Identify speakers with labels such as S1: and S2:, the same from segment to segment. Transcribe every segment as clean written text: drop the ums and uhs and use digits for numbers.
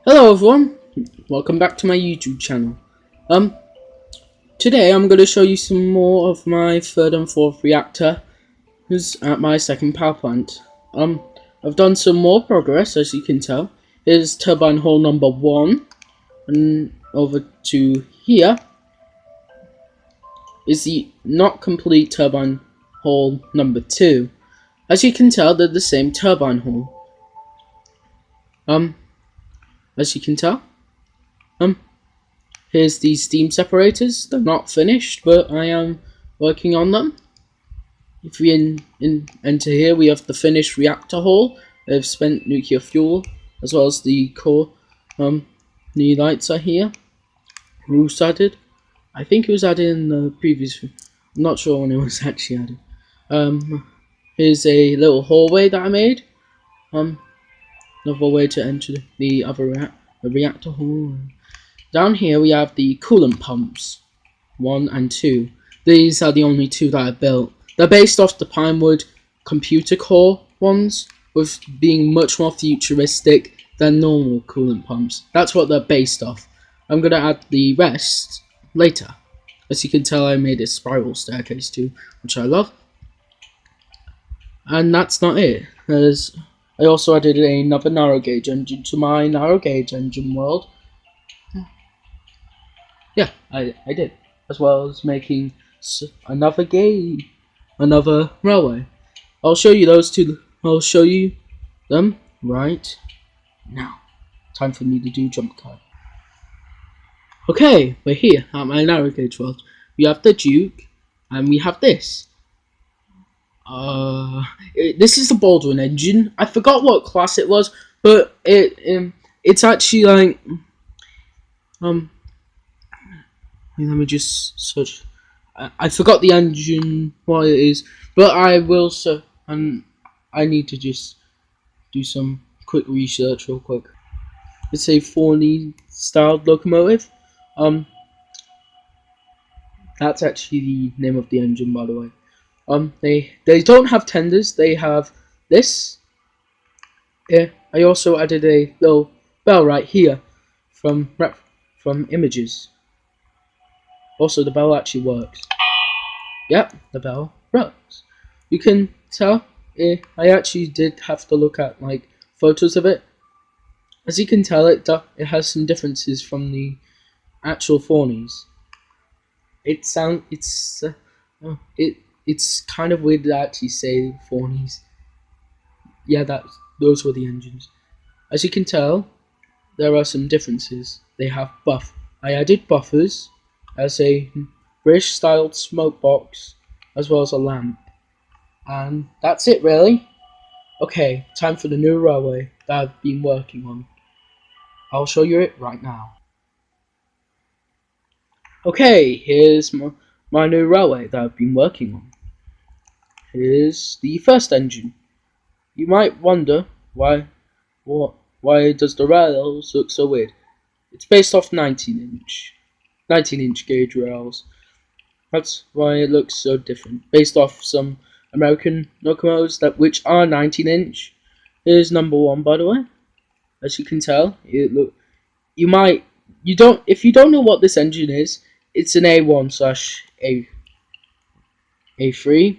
S1: Hello everyone, welcome back to my YouTube channel. Today I'm going to show you some more of my third and fourth reactor at my second power plant. I've done some more progress, as you can tell. Here's turbine hole number 1, and over to here is the not complete turbine hole number 2. As you can tell, they're the same turbine hole. As you can tell, here's the steam separators. They're not finished, but I am working on them. If we enter here, we have the finished reactor hole. They've spent nuclear fuel, as well as the core. New lights are here. Roofs added. I think it was added in the previous. I'm not sure when it was actually added. Here's a little hallway that I made. Another way to enter the other reactor hole. Down here we have the coolant pumps, 1 and 2. These are the only 2 that I built. They're based off the Pinewood computer core ones, with being much more futuristic than normal coolant pumps. That's what they're based off. I'm going to add the rest later. As you can tell, I made a spiral staircase too, which I love. And that's not it. I also added another narrow gauge engine to my narrow gauge engine world. Yeah, I did, as well as making another railway. I'll show you those two. I'll show you them right now. Time for me to do jump cut. Okay, we're here at my narrow gauge world. We have the Duke, and we have this. This is the Baldwin engine. I forgot what class it was, but it's actually like let me just search. I forgot the engine, what it is, but I will. And I need to just do some quick research real quick. It's a Forney styled locomotive. That's actually the name of the engine, by the way. They don't have tenders. They have this. Yeah. I also added a little bell right here from images. Also, the bell actually works. Yep, the bell works. You can tell. I actually did have to look at like photos of it. As you can tell, it has some differences from the actual Forneys. It's kind of weird to actually say Forneys. Yeah, those were the engines. As you can tell, there are some differences. They have I added buffers as a British styled smoke box, as well as a lamp. And that's it really. Okay, time for the new railway that I've been working on. I'll show you it right now. Okay, here's my new railway that I've been working on. Here's the first engine. You might wonder why does the rails look so weird? It's based off 19-inch gauge rails. That's why it looks so different. Based off some American locomotives which are 19-inch. Here's number 1, by the way. As you can tell, if you don't know what this engine is, it's an A1/A3.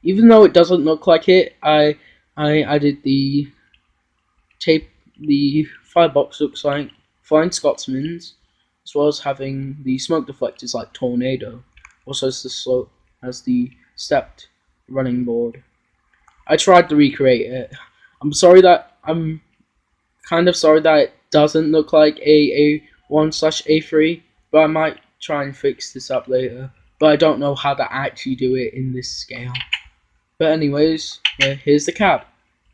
S1: Even though it doesn't look like it, I added the firebox looks like Flying Scotsman's, as well as having the smoke deflectors like Tornado. Also has the stepped running board. I tried to recreate it. I'm kind of sorry that it doesn't look like a A1/A3, but I might try and fix this up later. But I don't know how to actually do it in this scale. But anyways, here's the cab.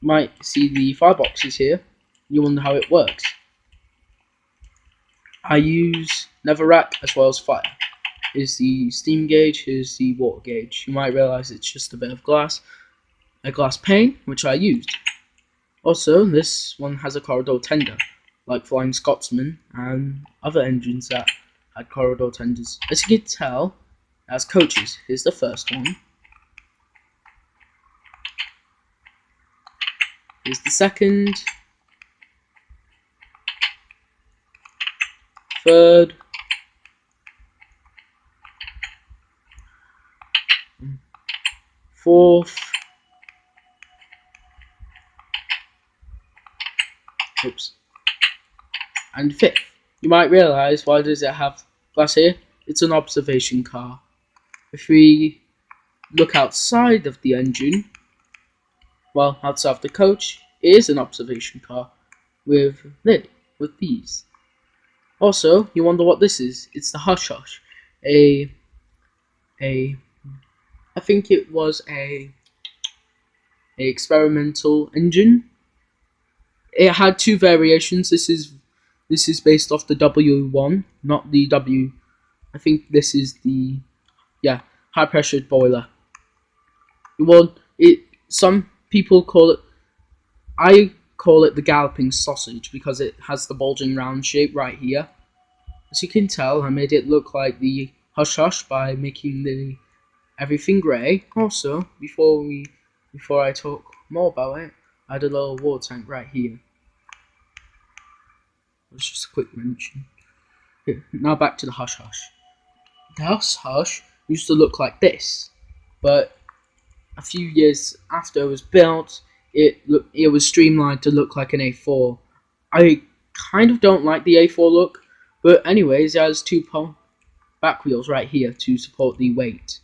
S1: You might see the fireboxes here. You wonder how it works. I use nether rack as well as fire. Here's the steam gauge, here's the water gauge. You might realise it's just a bit of a glass pane, which I used. Also, this one has a corridor tender, like Flying Scotsman and other engines that had corridor tenders. As you can tell, it has coaches. Here's the first one. Here's the second. third, fourth, oops, and fifth. You might realise, why does it have glass here? It's an observation car. If we look outside of the engine, well, outside of the coach, it is an observation car with these. Also, you wonder what this is? It's the Hush Hush, I think it was a experimental engine. It had two variations. This is based off the W1, not the W. I think this is the high pressure boiler. Well, some people call it. I call it the galloping sausage because it has the bulging round shape right here. As you can tell, I made it look like the Hush Hush by making everything grey. Also, before I talk more about it, I had a little water tank right here. That's just a quick mention. Now back to the Hush Hush. The Hush Hush used to look like this, but a few years after it was built, it was streamlined to look like an A4. I kind of don't like the A4 look, but anyways, it has two back wheels right here to support the weight.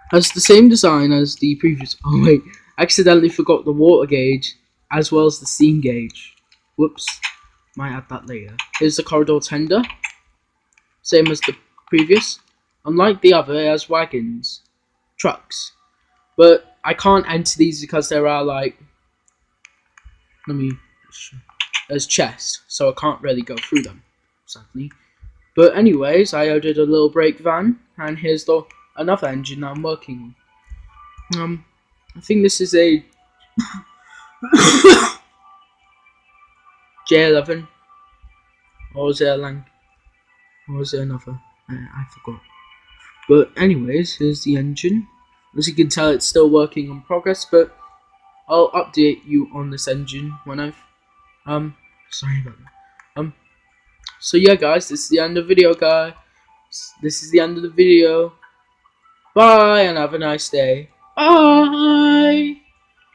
S1: Has the same design as the previous. Oh wait, accidentally forgot the water gauge as well as the steam gauge. Whoops, might add that later. Here's the corridor tender, same as the previous. Unlike the other, it has wagons, trucks, but I can't enter these because there are there's chests, so I can't really go through them, sadly. But anyways, I added a little brake van, and here's another engine that I'm working on. I think this is a J11, or was it a Lang, or was it another? I forgot. But anyways, here's the engine. As you can tell, it's still working in progress, but I'll update you on this engine when I've sorry about that. So yeah, guys, this is the end of the video, guys. This is the end of the video. Bye, and have a nice day. Bye.